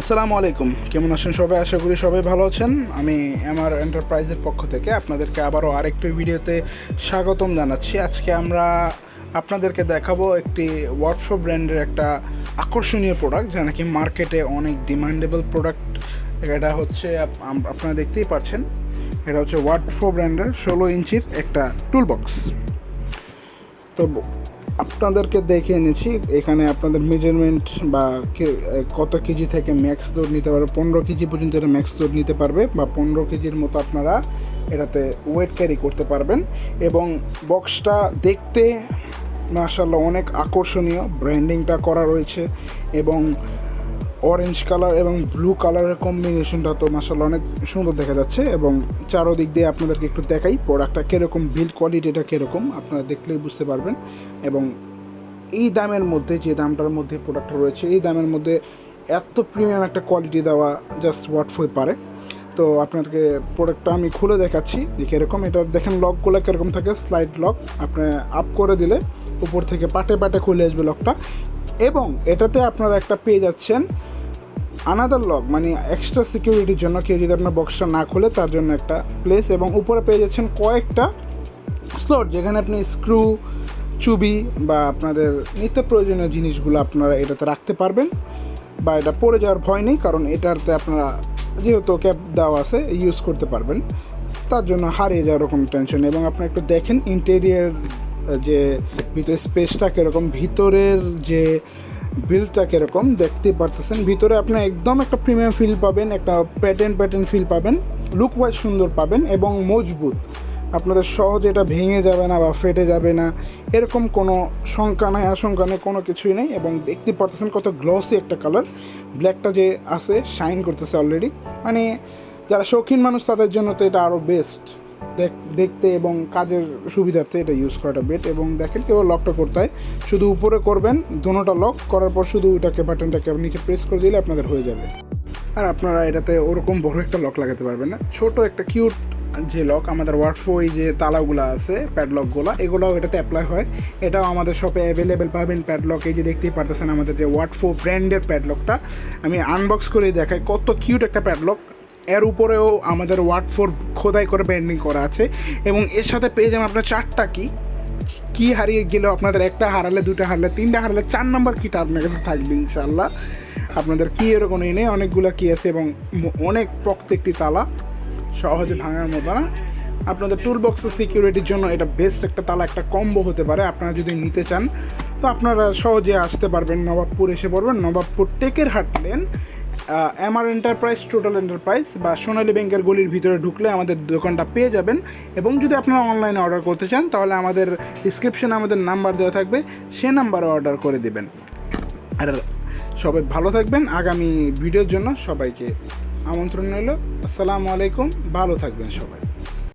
আসসালামু আলাইকুম, কেমন আছেন সবাই? আশা করি সবাই ভালো আছেন। আমি এমআর এন্টারপ্রাইজের পক্ষ থেকে আপনাদেরকে আবারও আরেকটি ভিডিওতে স্বাগতম জানাচ্ছি। আজকে আমরা আপনাদেরকে দেখাবো একটি ওয়ার্কশপ ব্র্যান্ডের একটা আকর্ষণীয় প্রোডাক্ট, যা নাকি মার্কেটে অনেক ডিমান্ডেবল প্রোডাক্ট। এটা হচ্ছে আপনারা দেখতেই পাচ্ছেন, এটা হচ্ছে ওয়ার্কশপ ব্র্যান্ডের 16 ইঞ্চির একটা টুল বক্স। তো আপনাদেরকে দেখে এনেছি, এখানে আপনাদের মেজারমেন্ট বা কত কেজি থেকে ম্যাক্স লোড নিতে পারবে। 15 কেজি পর্যন্ত এটা ম্যাক্স লোড নিতে পারবে, বা 15 কেজির মতো আপনারা এটাতে ওয়েট ক্যারি করতে পারবেন। এবং বক্সটা দেখতে মাশাআল্লাহ অনেক আকর্ষণীয়, ব্র্যান্ডিংটা করা রয়েছে এবং অরেঞ্জ কালার এবং ব্লু কালারের কম্বিনেশনটা তো মাশাআল্লাহ অনেক সুন্দর দেখা যাচ্ছে। এবং চারোদিক দিয়ে আপনাদেরকে একটু দেখাই প্রোডাক্টটা কীরকম, বিল্ড কোয়ালিটিটা কীরকম আপনারা দেখলেই বুঝতে পারবেন। এবং এই দামের মধ্যে, যে দামটার মধ্যে প্রোডাক্টটা রয়েছে, এই দামের মধ্যে এত প্রিমিয়াম একটা কোয়ালিটি দেওয়া জাস্ট ওয়াটফোই পারে। তো আপনাদেরকে প্রোডাক্টটা আমি খুলে দেখাচ্ছি যে কীরকম। এটা দেখেন লকগুলো কীরকম থাকে, স্লাইড লক। আপনি আপ করে দিলে উপর থেকে পাটে পাটে খুলে আসবে লকটা। এবং এটাতে আপনারা একটা পেয়ে যাচ্ছেন আনাদার লক, মানে এক্সট্রা সিকিউরিটির জন্য। কেউ যদি আপনার বক্সটা না খুলে তার জন্য একটা প্লেস। এবং উপরে পেয়ে যাচ্ছেন কয়েকটা স্লট, যেখানে আপনি স্ক্রু, চুবি বা আপনাদের নিত্য প্রয়োজনীয় জিনিসগুলো আপনারা এটাতে রাখতে পারবেন, বা এটা পড়ে যাওয়ার ভয় নেই, কারণ এটাতে আপনারা যেহেতু ক্যাপ দেওয়া আছে ইউজ করতে পারবেন, তার জন্য হারিয়ে যাওয়ার কোনো টেনশন নেই। এবং আপনি একটু দেখেন ইন্টেরিয়ার যে ভিতরে স্পেসটা কীরকম, ভিতরের যে বিলটা কীরকম দেখতে পারতেছেন। ভিতরে আপনি একদম একটা প্রিমিয়াম ফিল পাবেন, একটা প্যাটার্ন ফিল পাবেন, লুক ওয়াইজ সুন্দর পাবেন এবং মজবুত। আপনাদের সহজে এটা ভেঙে যাবে না বা ফেটে যাবে না, এরকম কোনো শঙ্কা নেই, আশঙ্কা নেই, কোনো কিছুই নেই। এবং দেখতে পারতেছেন কত গ্লসি একটা কালার, ব্ল্যাকটা যে আছে শাইন করতেছে অলরেডি। মানে যারা শৌখিন মানুষ তাদের জন্য তো এটা আরও বেস্ট দেখতে এবং কাজের সুবিধার্থে এটা ইউজ করাটা বেট। এবং দেখেন কেবল লকটা করতে হয়, শুধু উপরে করবেন, দুটোটা লক করার পর শুধু ওইটাকে বাটনটাকে নিচে প্রেস করে দিলে আপনাদের হয়ে যাবে। আর আপনারা এটাতে ওরকম বড় একটা লক লাগাতে পারবেন না, ছোট একটা কিউট যে লক। আমাদের ওয়ার্কফোই যে তালাগুলো আছে, প্যাডলকগুলো, এগুলোও এটাতে অ্যাপ্লাই হয়। এটাও আমাদের শপে অ্যাভেলেবেল পাবেন প্যাডলক। এই যে দেখতেই পারতেছেন আমাদের যে ওয়ার্কফো ব্র্যান্ডের প্যাডলকটা, আমি আনবক্স করে দেখাই কত কিউট একটা প্যাডলক। এর উপরেও আমাদের ওয়ার্কফোর খোদাই করে ব্র্যান্ডিং করা আছে। এবং এর সাথে পেয়ে যাবেন আপনার 4টা কি হারিয়ে গেলেও আপনাদের একটা হারালে, 2টা হারালে, 3টা হারালে 4 নম্বর কিটা আপনার কাছে থাকবে ইনশাআল্লাহ। আপনাদের কি এরকম নেই, অনেকগুলো কি আছে এবং অনেক প্রত্যেকটি তালা সহজে ভাঙার মতো না। আপনাদের টুল বক্সের সিকিউরিটির জন্য এটা বেস্ট একটা তালা, একটা কম্বো হতে পারে। আপনারা যদি নিতে চান তো আপনারা সহজে আসতে পারবেন, নবাবপুর এসে পড়বেন, নবাবপুর টেকের হাট lane, MR enterprise, total enterprise বা সোনালী ব্যাংকের গলির ভিতরে ঢুকলে আমাদের দোকানটা পেয়ে যাবেন। এবং যদি আপনারা অনলাইনে অর্ডার করতে চান তাহলে আমাদের ডিসক্রিপশনে আমাদের নাম্বার দেওয়া থাকবে, সে নাম্বারে অর্ডার করে দেবেন। আর সবাই ভালো থাকবেন। আগামী ভিডিওর জন্য সবাইকে আমন্ত্রণ রইল। আসসালামু আলাইকুম, ভালো থাকবেন সবাই।